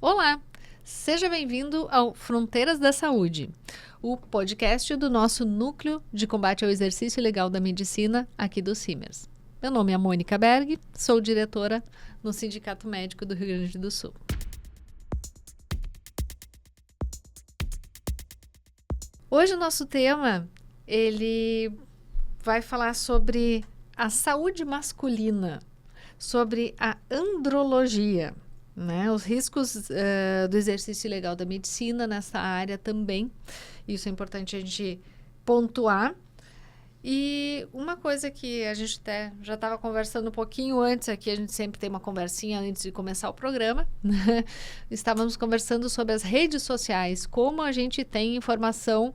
Olá, seja bem-vindo ao Fronteiras da Saúde, o podcast do nosso Núcleo de Combate ao Exercício Ilegal da Medicina aqui do Simers. Meu nome é Mônica Berg, sou diretora no Sindicato Médico do Rio Grande do Sul. Hoje o nosso tema, ele vai falar sobre a saúde masculina, sobre a andrologia, né? Os riscos do exercício ilegal da medicina nessa área também. Isso é importante a gente pontuar. E uma coisa que a gente até já estava conversando um pouquinho antes, aqui a gente sempre tem uma conversinha antes de começar o programa, né? Estávamos conversando sobre as redes sociais, como a gente tem informação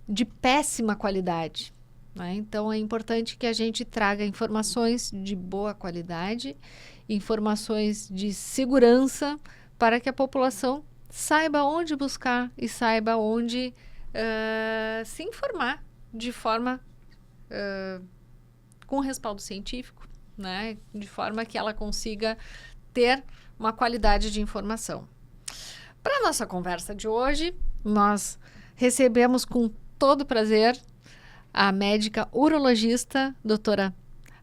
de péssima qualidade, né? Então é importante que a gente traga informações de boa qualidade, informações de segurança, para que a população saiba onde buscar e saiba onde se informar de forma com respaldo científico, né? De forma que ela consiga ter uma qualidade de informação. Para a nossa conversa de hoje, nós recebemos com todo prazer a médica urologista, doutora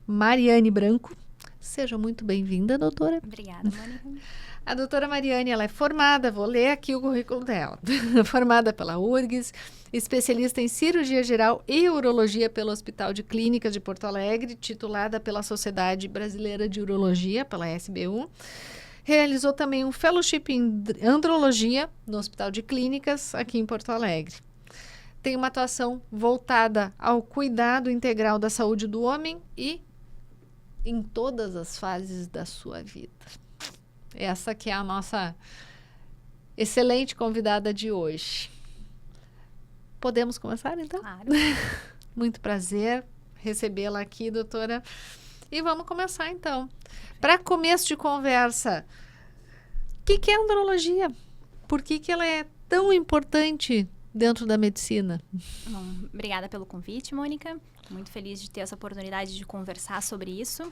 Mariane Branco. Seja muito bem-vinda, doutora. Obrigada, Mônica. A doutora Mariane, ela é formada, vou ler aqui o currículo dela, formada pela URGS, especialista em cirurgia geral e urologia pelo Hospital de Clínicas de Porto Alegre, titulada pela Sociedade Brasileira de Urologia, pela SBU. Realizou também um fellowship em andrologia no Hospital de Clínicas, aqui em Porto Alegre. Tem uma atuação voltada ao cuidado integral da saúde do homem e em todas as fases da sua vida. Essa que é a nossa excelente convidada de hoje. Podemos começar, então? Claro. Muito prazer recebê-la aqui, doutora. E vamos começar, então. Para começo de conversa, o que é andrologia? Por que ela é tão importante dentro da medicina? Bom, obrigada pelo convite, Mônica. Muito feliz de ter essa oportunidade de conversar sobre isso.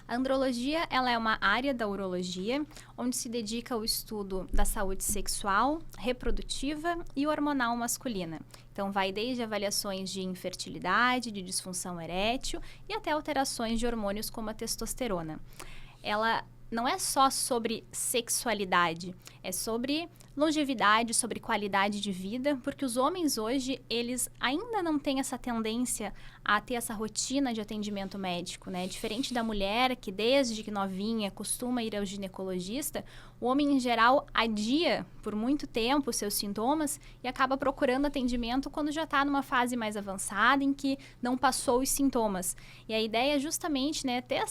A andrologia, ela é uma área da urologia onde se dedica ao estudo da saúde sexual, reprodutiva e hormonal masculina. Então, vai desde avaliações de infertilidade, de disfunção erétil e até alterações de hormônios como a testosterona. Ela não é só sobre sexualidade, é sobre longevidade, sobre qualidade de vida, porque os homens hoje, eles ainda não têm essa tendência a ter essa rotina de atendimento médico, né? Diferente da mulher, que desde que novinha costuma ir ao ginecologista, o homem, em geral, adia por muito tempo os seus sintomas e acaba procurando atendimento quando já está numa fase mais avançada, em que não passou os sintomas. E a ideia é justamente, né, ter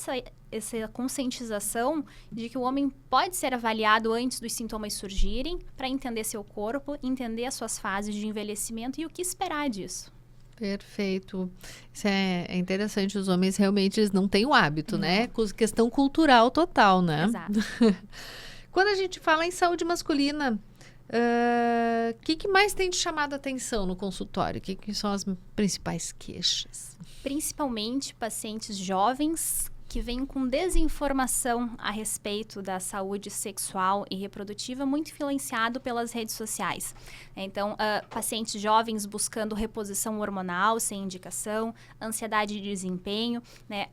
essa conscientização de que o homem pode ser avaliado antes dos sintomas surgirem, para entender seu corpo, entender as suas fases de envelhecimento e o que esperar disso. Perfeito. Isso é interessante. Os homens realmente eles não têm o hábito, né? Questão cultural total, né? Exato. Quando a gente fala em saúde masculina, o que mais tem te chamado a atenção no consultório? O que são as principais queixas? Principalmente pacientes jovens que vêm com desinformação a respeito da saúde sexual e reprodutiva, muito influenciado pelas redes sociais. Então, pacientes jovens buscando reposição hormonal sem indicação, ansiedade de desempenho, né,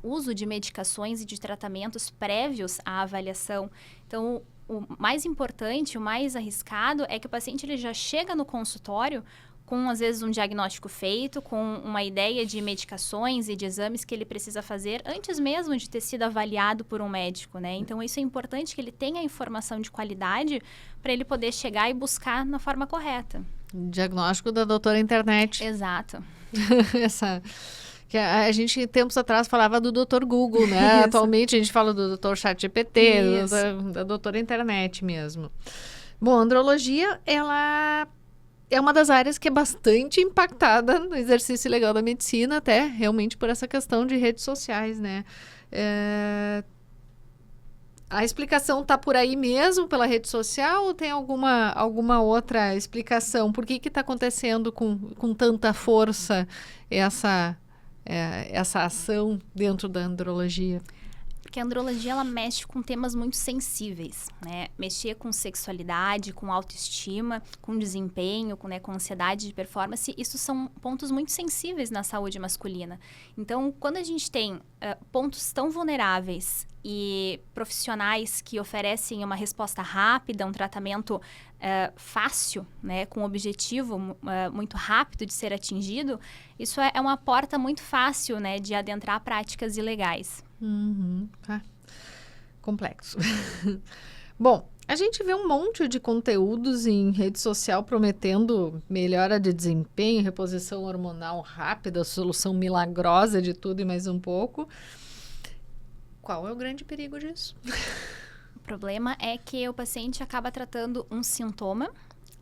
uso de medicações e de tratamentos prévios à avaliação. Então, o mais importante, o mais arriscado é que o paciente ele já chega no consultório com, às vezes, um diagnóstico feito, com uma ideia de medicações e de exames que ele precisa fazer antes mesmo de ter sido avaliado por um médico, né? Então, isso é importante que ele tenha a informação de qualidade para ele poder chegar e buscar na forma correta. Diagnóstico da doutora internet. Exato. Que a gente, tempos atrás, falava do doutor Google, né? Atualmente, a gente fala do doutor ChatGPT, da doutora internet mesmo. Bom, a andrologia, ela é uma das áreas que é bastante impactada no exercício ilegal da medicina, até realmente por essa questão de redes sociais, né? A explicação está por aí mesmo, pela rede social, ou tem alguma outra explicação? Por que está acontecendo com tanta força essa ação dentro da andrologia? Porque a andrologia, ela mexe com temas muito sensíveis, né? Mexer com sexualidade, com autoestima, com desempenho, com ansiedade de performance, isso são pontos muito sensíveis na saúde masculina. Então, quando a gente tem pontos tão vulneráveis e profissionais que oferecem uma resposta rápida, um tratamento fácil, né, com um objetivo muito rápido de ser atingido, isso é uma porta muito fácil, né, de adentrar práticas ilegais. Complexo. Bom, a gente vê um monte de conteúdos em rede social prometendo melhora de desempenho, reposição hormonal rápida, solução milagrosa de tudo e mais um pouco. Qual é o grande perigo disso? O problema é que o paciente acaba tratando um sintoma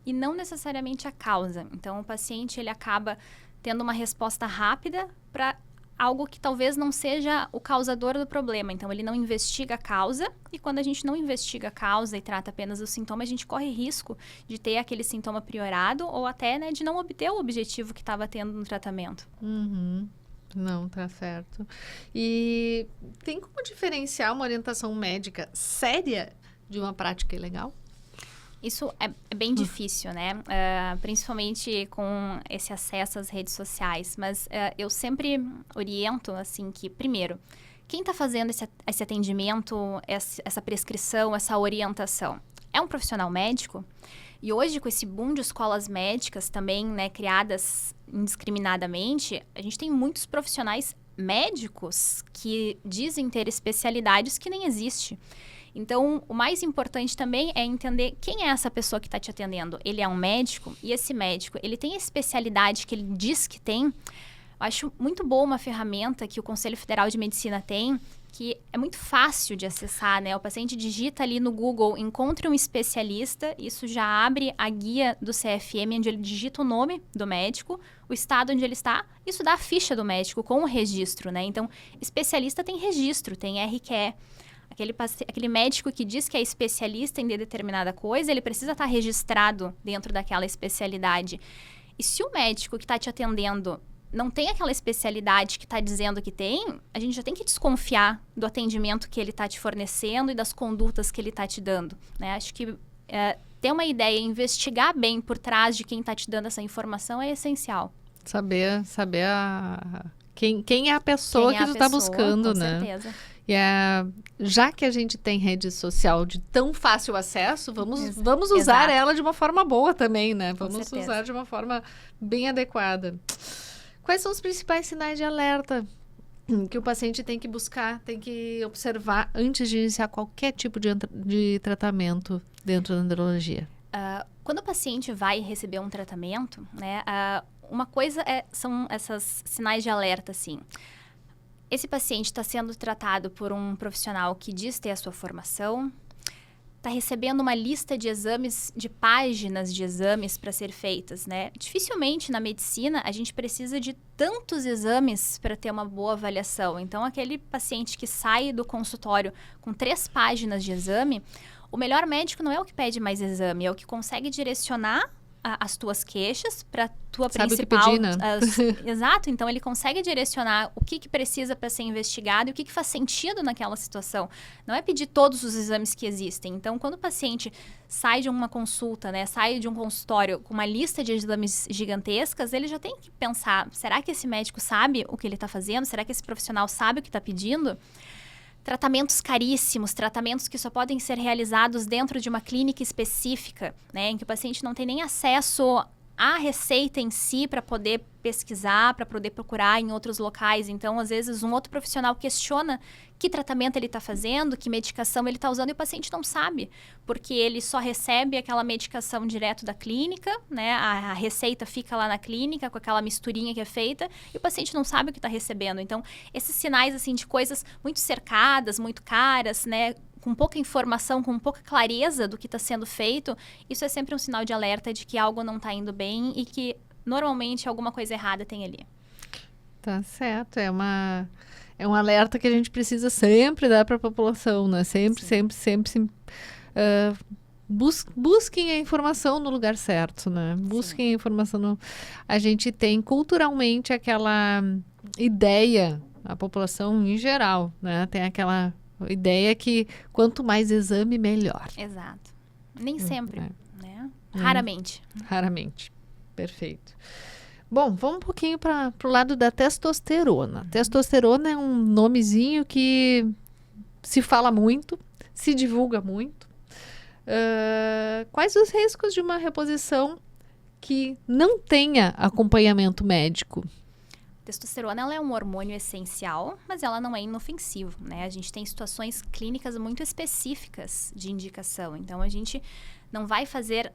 e não necessariamente a causa. Então, o paciente ele acaba tendo uma resposta rápida para algo que talvez não seja o causador do problema. Então, ele não investiga a causa e quando a gente não investiga a causa e trata apenas o sintoma, a gente corre risco de ter aquele sintoma piorado ou até, né, de não obter o objetivo que estava tendo no tratamento. Não, tá certo. E tem como diferenciar uma orientação médica séria de uma prática ilegal? Isso é bem difícil, né? Principalmente com esse acesso às redes sociais. Mas eu sempre oriento, assim, que, primeiro, quem está fazendo esse atendimento, essa prescrição, essa orientação, é um profissional médico? E hoje, com esse boom de escolas médicas também, né, criadas indiscriminadamente, a gente tem muitos profissionais médicos que dizem ter especialidades que nem existem. Então, o mais importante também é entender quem é essa pessoa que está te atendendo. Ele é um médico e esse médico, ele tem a especialidade que ele diz que tem. Eu acho muito boa uma ferramenta que o Conselho Federal de Medicina tem, que é muito fácil de acessar, né? O paciente digita ali no Google, encontre um especialista, isso já abre a guia do CFM, onde ele digita o nome do médico, o estado onde ele está, isso dá a ficha do médico com o registro, né? Então, especialista tem registro, tem RQE. Aquele médico que diz que é especialista em determinada coisa, ele precisa estar registrado dentro daquela especialidade. E se o médico que está te atendendo não tem aquela especialidade que está dizendo que tem, a gente já tem que desconfiar do atendimento que ele está te fornecendo e das condutas que ele está te dando, né? Acho que ter uma ideia, investigar bem por trás de quem está te dando essa informação é essencial. Saber quem é a pessoa que tu está buscando, com né? Certeza. E já que a gente tem rede social de tão fácil acesso, vamos usar ela de uma forma boa também, né? Vamos usar de uma forma bem adequada. Quais são os principais sinais de alerta que o paciente tem que buscar, tem que observar antes de iniciar qualquer tipo de tratamento dentro da andrologia? Quando o paciente vai receber um tratamento, né, uma coisa são esses sinais de alerta, assim. Esse paciente está sendo tratado por um profissional que diz ter a sua formação, está recebendo uma lista de exames, de páginas de exames para ser feitas, né? Dificilmente na medicina a gente precisa de tantos exames para ter uma boa avaliação. Então, aquele paciente que sai do consultório com 3 páginas de exame, o melhor médico não é o que pede mais exame, é o que consegue direcionar as tuas queixas para tua Sabe principal... o que pedir, né? Exato, então ele consegue direcionar o que precisa para ser investigado e o que faz sentido naquela situação. Não é pedir todos os exames que existem. Então, quando o paciente sai de uma consulta, né, sai de um consultório com uma lista de exames gigantescas, ele já tem que pensar, será que esse médico sabe o que ele está fazendo? Será que esse profissional sabe o que está pedindo? Tratamentos caríssimos, tratamentos que só podem ser realizados dentro de uma clínica específica, né, em que o paciente não tem nem acesso à receita em si para poder pesquisar, para poder procurar em outros locais. Então, às vezes, um outro profissional questiona que tratamento ele está fazendo, que medicação ele está usando e o paciente não sabe, porque ele só recebe aquela medicação direto da clínica, né? A receita fica lá na clínica com aquela misturinha que é feita e o paciente não sabe o que está recebendo. Então, esses sinais assim de coisas muito cercadas, muito caras, né? Com pouca informação, com pouca clareza do que está sendo feito, isso é sempre um sinal de alerta de que algo não está indo bem e que normalmente alguma coisa errada tem ali. Tá certo, é um alerta que a gente precisa sempre dar para a população, né? Sempre busquem a informação no lugar certo, né? Busquem a informação A gente tem culturalmente aquela ideia, a população em geral, né? Tem aquela A ideia é que quanto mais exame, melhor. Exato. Nem sempre, né? É. Raramente. Raramente. Perfeito. Bom, vamos um pouquinho para o lado da testosterona. Testosterona é um nomezinho que se fala muito, se divulga muito. Quais os riscos de uma reposição que não tenha acompanhamento médico? Testosterona ela é um hormônio essencial, mas ela não é inofensivo, né? A gente tem situações clínicas muito específicas de indicação. Então, a gente não vai fazer...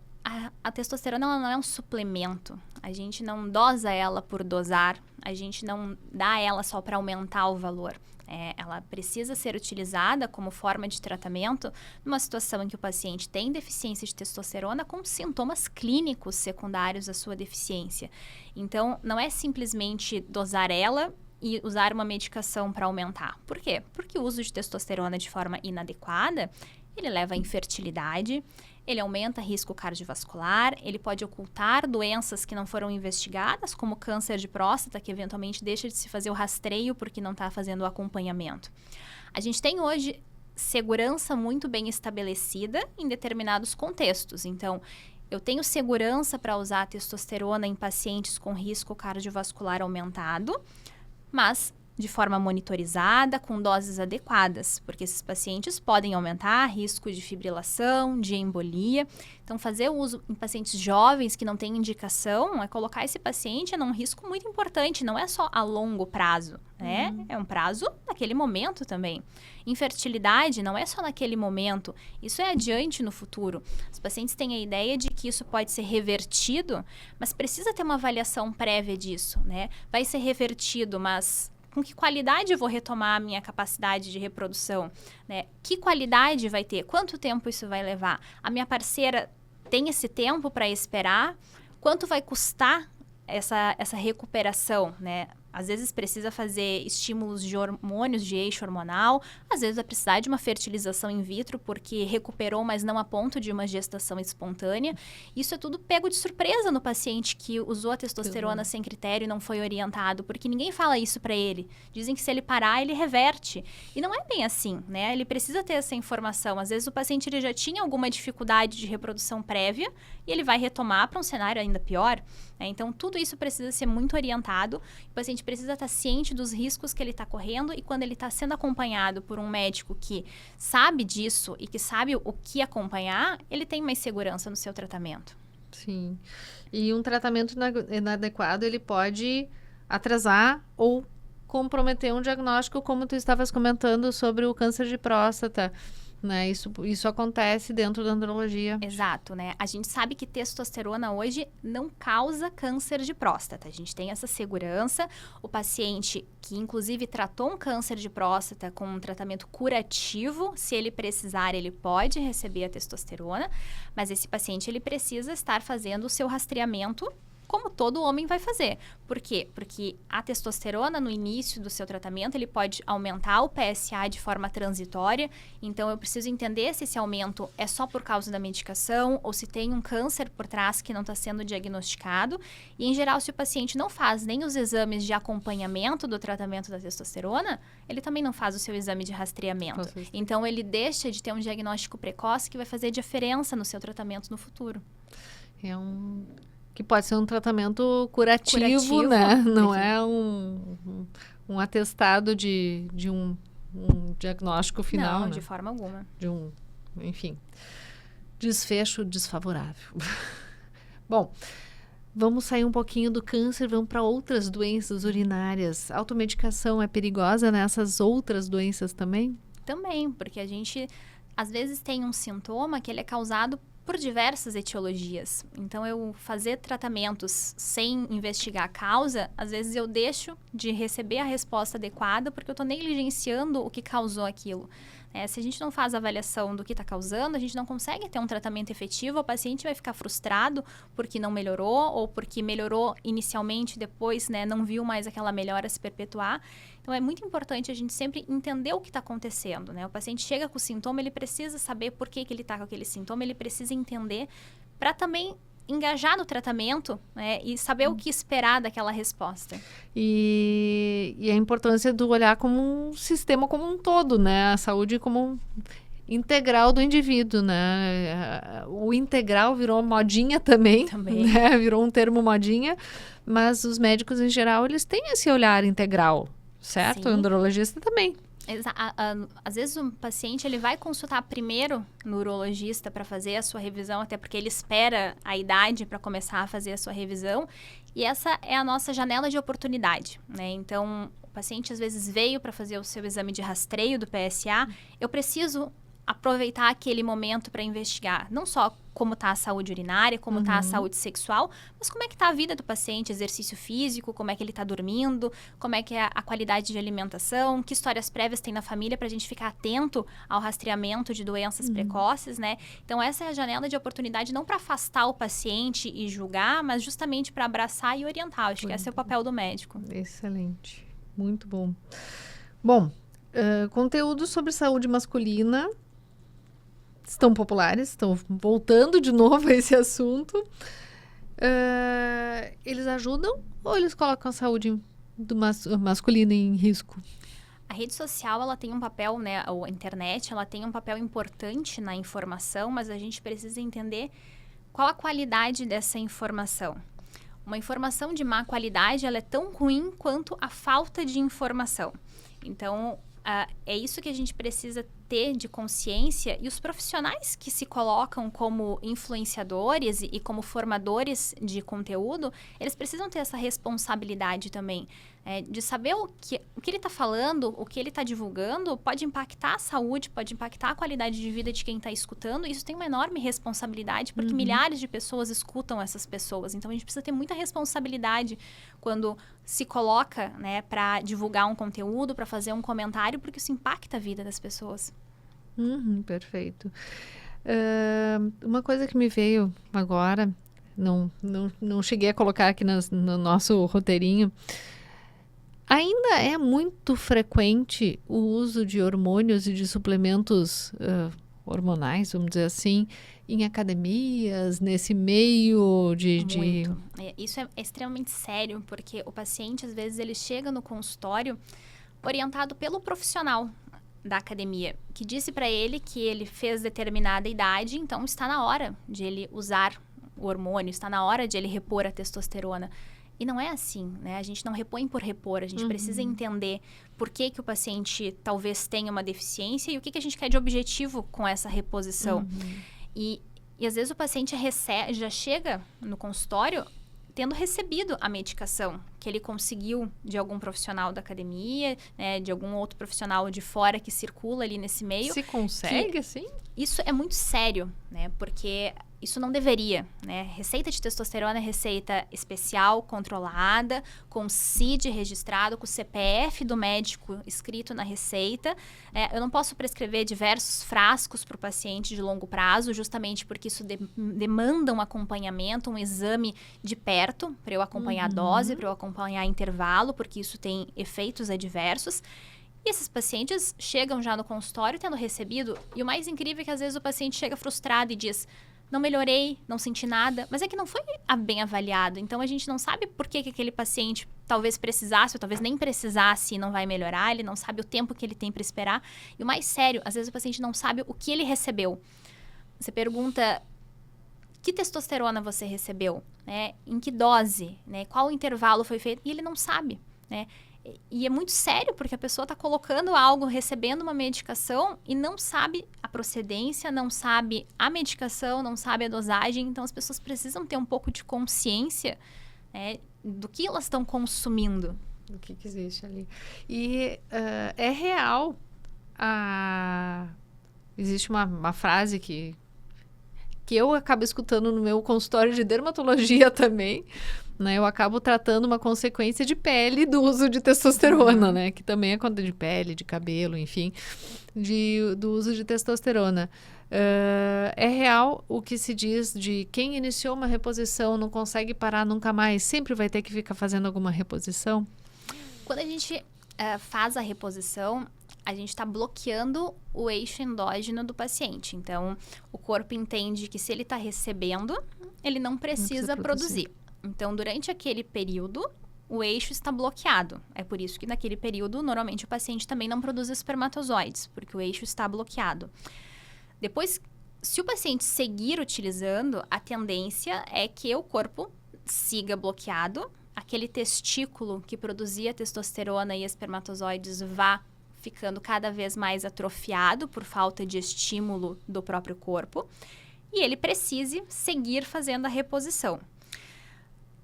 A testosterona ela não é um suplemento. A gente não dosa ela por dosar. A gente não dá ela só para aumentar o valor. Ela precisa ser utilizada como forma de tratamento numa situação em que o paciente tem deficiência de testosterona com sintomas clínicos secundários à sua deficiência. Então, não é simplesmente dosar ela e usar uma medicação para aumentar. Por quê? Porque o uso de testosterona de forma inadequada, ele leva à infertilidade, ele aumenta risco cardiovascular, ele pode ocultar doenças que não foram investigadas, como câncer de próstata, que eventualmente deixa de se fazer o rastreio porque não está fazendo o acompanhamento. A gente tem hoje segurança muito bem estabelecida em determinados contextos. Então, eu tenho segurança para usar a testosterona em pacientes com risco cardiovascular aumentado, mas de forma monitorizada, com doses adequadas, porque esses pacientes podem aumentar risco de fibrilação, de embolia. Então, fazer o uso em pacientes jovens que não têm indicação é colocar esse paciente num risco muito importante, não é só a longo prazo, né? É um prazo naquele momento também. Infertilidade não é só naquele momento, isso é adiante no futuro. Os pacientes têm a ideia de que isso pode ser revertido, mas precisa ter uma avaliação prévia disso, né? Vai ser revertido, mas com que qualidade eu vou retomar a minha capacidade de reprodução, né? Que qualidade vai ter? Quanto tempo isso vai levar? A minha parceira tem esse tempo para esperar? Quanto vai custar essa recuperação, né? Às vezes precisa fazer estímulos de hormônios, de eixo hormonal. Às vezes vai precisar de uma fertilização in vitro porque recuperou, mas não a ponto de uma gestação espontânea. Isso é tudo pego de surpresa no paciente que usou a testosterona sem critério e não foi orientado, porque ninguém fala isso para ele. Dizem que se ele parar, ele reverte. E não é bem assim, né? Ele precisa ter essa informação. Às vezes o paciente ele já tinha alguma dificuldade de reprodução prévia e ele vai retomar para um cenário ainda pior. Então, tudo isso precisa ser muito orientado. O paciente precisa estar ciente dos riscos que ele está correndo e quando ele está sendo acompanhado por um médico que sabe disso e que sabe o que acompanhar, ele tem mais segurança no seu tratamento. Sim. E um tratamento inadequado, ele pode atrasar ou comprometer um diagnóstico, como tu estavas comentando sobre o câncer de próstata. Né? Isso acontece dentro da andrologia. Exato, né? A gente sabe que testosterona hoje não causa câncer de próstata. A gente tem essa segurança. O paciente que, inclusive, tratou um câncer de próstata com um tratamento curativo, se ele precisar, ele pode receber a testosterona. Mas esse paciente, ele precisa estar fazendo o seu rastreamento como todo homem vai fazer. Por quê? Porque a testosterona, no início do seu tratamento, ele pode aumentar o PSA de forma transitória. Então, eu preciso entender se esse aumento é só por causa da medicação ou se tem um câncer por trás que não está sendo diagnosticado. E, em geral, se o paciente não faz nem os exames de acompanhamento do tratamento da testosterona, ele também não faz o seu exame de rastreamento. Então, ele deixa de ter um diagnóstico precoce que vai fazer diferença no seu tratamento no futuro. Que pode ser um tratamento curativo, né? Não é um atestado de um diagnóstico final. Não, né? de forma alguma. Enfim, desfecho desfavorável. Bom, vamos sair um pouquinho do câncer, vamos para outras doenças urinárias. A automedicação é perigosa nessas outras doenças também? Também, porque a gente, às vezes, tem um sintoma que ele é causado por diversas etiologias. Então, eu fazer tratamentos sem investigar a causa, às vezes eu deixo de receber a resposta adequada porque eu estou negligenciando o que causou aquilo. Se a gente não faz avaliação do que está causando, a gente não consegue ter um tratamento efetivo, o paciente vai ficar frustrado porque não melhorou ou porque melhorou inicialmente, depois não viu mais aquela melhora se perpetuar. Então, é muito importante a gente sempre entender o que está acontecendo, né? O paciente chega com o sintoma, ele precisa saber por que ele está com aquele sintoma, ele precisa entender para também engajar no tratamento, né, e saber o que esperar daquela resposta. E a importância do olhar como um sistema como um todo, né? A saúde como um integral do indivíduo, né? O integral virou modinha também. Né? Virou um termo modinha, mas os médicos em geral, eles têm esse olhar integral, certo? O andrologista também. Às vezes um paciente ele vai consultar primeiro no urologista para fazer a sua revisão, até porque ele espera a idade para começar a fazer a sua revisão, e essa é a nossa janela de oportunidade, né? Então, o paciente às vezes veio para fazer o seu exame de rastreio do PSA, eu preciso aproveitar aquele momento para investigar, não só como está a saúde urinária, como está a saúde sexual, mas como é que está a vida do paciente, exercício físico, como é que ele está dormindo, como é que é a qualidade de alimentação, que histórias prévias tem na família para a gente ficar atento ao rastreamento de doenças precoces, né? Então, essa é a janela de oportunidade não para afastar o paciente e julgar, mas justamente para abraçar e orientar. Acho que esse é o papel do médico. Excelente. Muito bom. Bom, conteúdo sobre saúde masculina estão populares, estão voltando de novo a esse assunto. Eles ajudam ou eles colocam a saúde do masculina em risco? A rede social, ela tem um papel, né, a internet, ela tem um papel importante na informação, mas a gente precisa entender qual a qualidade dessa informação. Uma informação de má qualidade, ela é tão ruim quanto a falta de informação. Então, é isso que a gente precisa ter de consciência, e os profissionais que se colocam como influenciadores e como formadores de conteúdo, eles precisam ter essa responsabilidade também, de saber o que ele está falando, o que ele está divulgando, pode impactar a saúde, pode impactar a qualidade de vida de quem está escutando, e isso tem uma enorme responsabilidade, porque milhares de pessoas escutam essas pessoas, então a gente precisa ter muita responsabilidade quando se coloca, né, para divulgar um conteúdo, para fazer um comentário, porque isso impacta a vida das pessoas. Perfeito. Uma coisa que me veio agora, não cheguei a colocar aqui no nosso roteirinho, ainda é muito frequente o uso de hormônios e de suplementos hormonais, vamos dizer assim, em academias, nesse meio de... Muito. Isso é extremamente sério, porque o paciente, às vezes, ele chega no consultório orientado pelo profissional da academia, que disse para ele que ele fez determinada idade, então está na hora de ele usar o hormônio, está na hora de ele repor a testosterona. E não é assim, né? A gente não repõe por repor, a gente precisa entender por que o paciente talvez tenha uma deficiência e o que a gente quer de objetivo com essa reposição. E às vezes o paciente já chega no consultório tendo recebido a medicação que ele conseguiu de algum profissional da academia, né, de algum outro profissional de fora que circula ali nesse meio. Se consegue, assim? Isso é muito sério, né? Porque isso não deveria, né? Receita de testosterona é receita especial, controlada, com CID registrado, com o CPF do médico escrito na receita. Eu não posso prescrever diversos frascos para o paciente de longo prazo, justamente porque isso demanda um acompanhamento, um exame de perto, para eu acompanhar a dose, para eu acompanhar intervalo, porque isso tem efeitos adversos. E esses pacientes chegam já no consultório tendo recebido, e o mais incrível é que às vezes o paciente chega frustrado e diz: não melhorei, não senti nada, mas é que não foi bem avaliado. Então, a gente não sabe por que aquele paciente talvez precisasse ou talvez nem precisasse e não vai melhorar. Ele não sabe o tempo que ele tem para esperar. E o mais sério, às vezes o paciente não sabe o que ele recebeu. Você pergunta: que testosterona você recebeu? Né? Em que dose? Né? Qual intervalo foi feito? E ele não sabe, né? E é muito sério, porque a pessoa está colocando algo, recebendo uma medicação e não sabe a procedência, não sabe a medicação, não sabe a dosagem. Então, as pessoas precisam ter um pouco de consciência, né, do que elas estão consumindo. Do que existe ali. E é real. Existe uma frase que eu acabo escutando no meu consultório de dermatologia também, né? Eu acabo tratando uma consequência de pele do uso de testosterona, né? Que também é conta de pele, de cabelo, enfim, do uso de testosterona. É real o que se diz de quem iniciou uma reposição não consegue parar nunca mais, sempre vai ter que ficar fazendo alguma reposição? Quando a gente faz a reposição, a gente está bloqueando o eixo endógeno do paciente. Então, o corpo entende que se ele está recebendo, ele não precisa produzir. Então, durante aquele período, o eixo está bloqueado. É por isso que naquele período, normalmente, o paciente também não produz espermatozoides, porque o eixo está bloqueado. Depois, se o paciente seguir utilizando, a tendência é que o corpo siga bloqueado, aquele testículo que produzia testosterona e espermatozoides vá ficando cada vez mais atrofiado por falta de estímulo do próprio corpo, e ele precise seguir fazendo a reposição.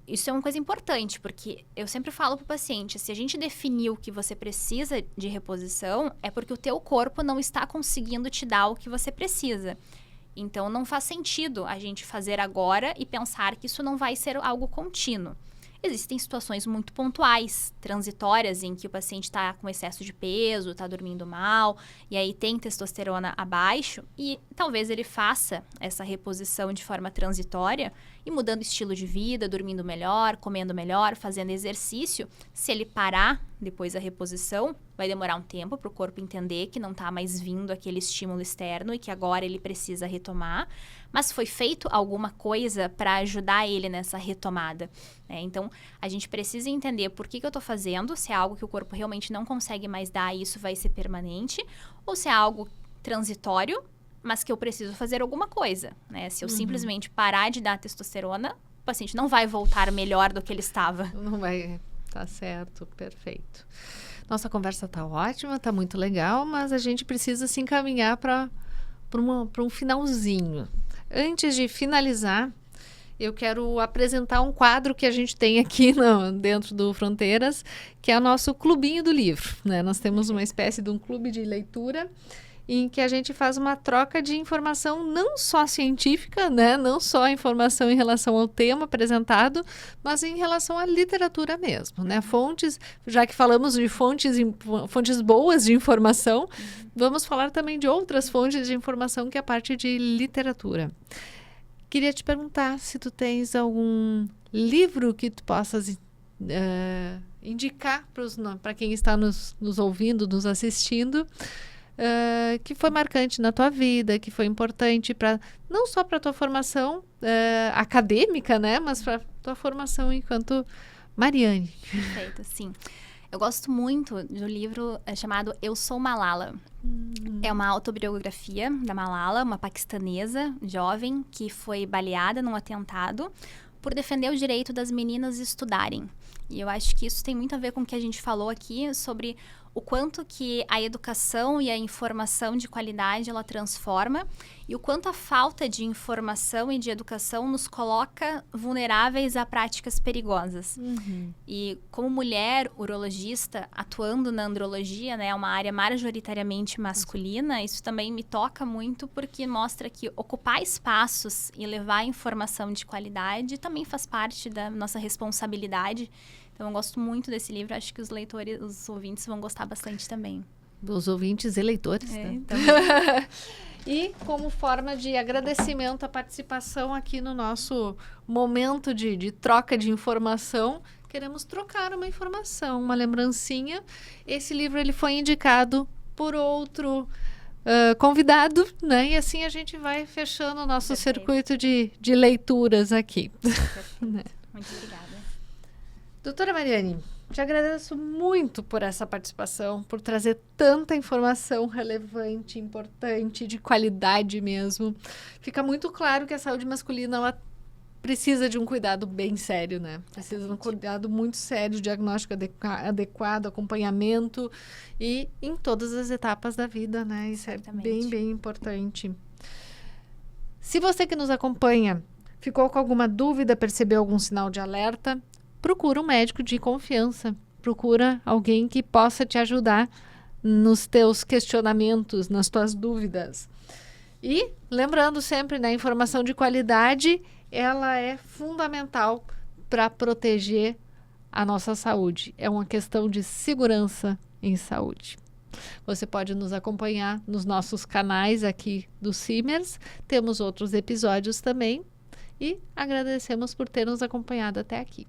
Isso é uma coisa importante, porque eu sempre falo para o paciente, se a gente definiu que você precisa de reposição, é porque o teu corpo não está conseguindo te dar o que você precisa. Então, não faz sentido a gente fazer agora e pensar que isso não vai ser algo contínuo. Existem situações muito pontuais, transitórias, em que o paciente está com excesso de peso, está dormindo mal, e aí tem testosterona abaixo, e talvez ele faça essa reposição de forma transitória e mudando estilo de vida, dormindo melhor, comendo melhor, fazendo exercício. Se ele parar depois da reposição, vai demorar um tempo para o corpo entender que não está mais vindo aquele estímulo externo e que agora ele precisa retomar. Mas foi feito alguma coisa para ajudar ele nessa retomada, né? Então, a gente precisa entender por que eu estou fazendo, se é algo que o corpo realmente não consegue mais dar e isso vai ser permanente, ou se é algo transitório, mas que eu preciso fazer alguma coisa, né? Se eu simplesmente parar de dar testosterona, o paciente não vai voltar melhor do que ele estava. Não vai, tá certo, perfeito. Nossa conversa tá ótima, tá muito legal, mas a gente precisa se encaminhar para um finalzinho. Antes de finalizar, eu quero apresentar um quadro que a gente tem aqui dentro do Fronteiras, que é o nosso clubinho do livro, né? Nós temos uma espécie de um clube de leitura em que a gente faz uma troca de informação não só científica, né? Não só informação em relação ao tema apresentado, mas em relação à literatura mesmo, né? Fontes, já que falamos de fontes boas de informação, vamos falar também de outras fontes de informação que é a parte de literatura. Queria te perguntar se tu tens algum livro que tu possas indicar para quem está nos ouvindo, nos assistindo, que foi marcante na tua vida, que foi importante não só para a tua formação acadêmica, né, mas para a tua formação enquanto Mariane. Perfeito, sim. Eu gosto muito do livro chamado Eu Sou Malala. É uma autobiografia da Malala, uma paquistanesa jovem que foi baleada num atentado por defender o direito das meninas estudarem. E eu acho que isso tem muito a ver com o que a gente falou aqui sobre o quanto que a educação e a informação de qualidade ela transforma e o quanto a falta de informação e de educação nos coloca vulneráveis a práticas perigosas. E como mulher urologista atuando na andrologia, né, uma área majoritariamente masculina, isso também me toca muito porque mostra que ocupar espaços e levar informação de qualidade também faz parte da nossa responsabilidade. Então, eu gosto muito desse livro. Acho que os leitores, os ouvintes vão gostar bastante também. Os ouvintes e leitores, né? E como forma de agradecimento à participação aqui no nosso momento de troca de informação, queremos trocar uma informação, uma lembrancinha. Esse livro ele foi indicado por outro convidado, né? E assim a gente vai fechando o nosso circuito de leituras aqui. Muito obrigada. Doutora Mariane, te agradeço muito por essa participação, por trazer tanta informação relevante, importante, de qualidade mesmo. Fica muito claro que a saúde masculina ela precisa de um cuidado bem sério, né? Precisa de um cuidado muito sério, diagnóstico adequado, acompanhamento e em todas as etapas da vida, né? Isso é bem, bem importante. Se você que nos acompanha ficou com alguma dúvida, percebeu algum sinal de alerta, procura um médico de confiança, procura alguém que possa te ajudar nos teus questionamentos, nas tuas dúvidas. E lembrando sempre, né, a informação de qualidade, ela é fundamental para proteger a nossa saúde. É uma questão de segurança em saúde. Você pode nos acompanhar nos nossos canais aqui do Simers, temos outros episódios também e agradecemos por ter nos acompanhado até aqui.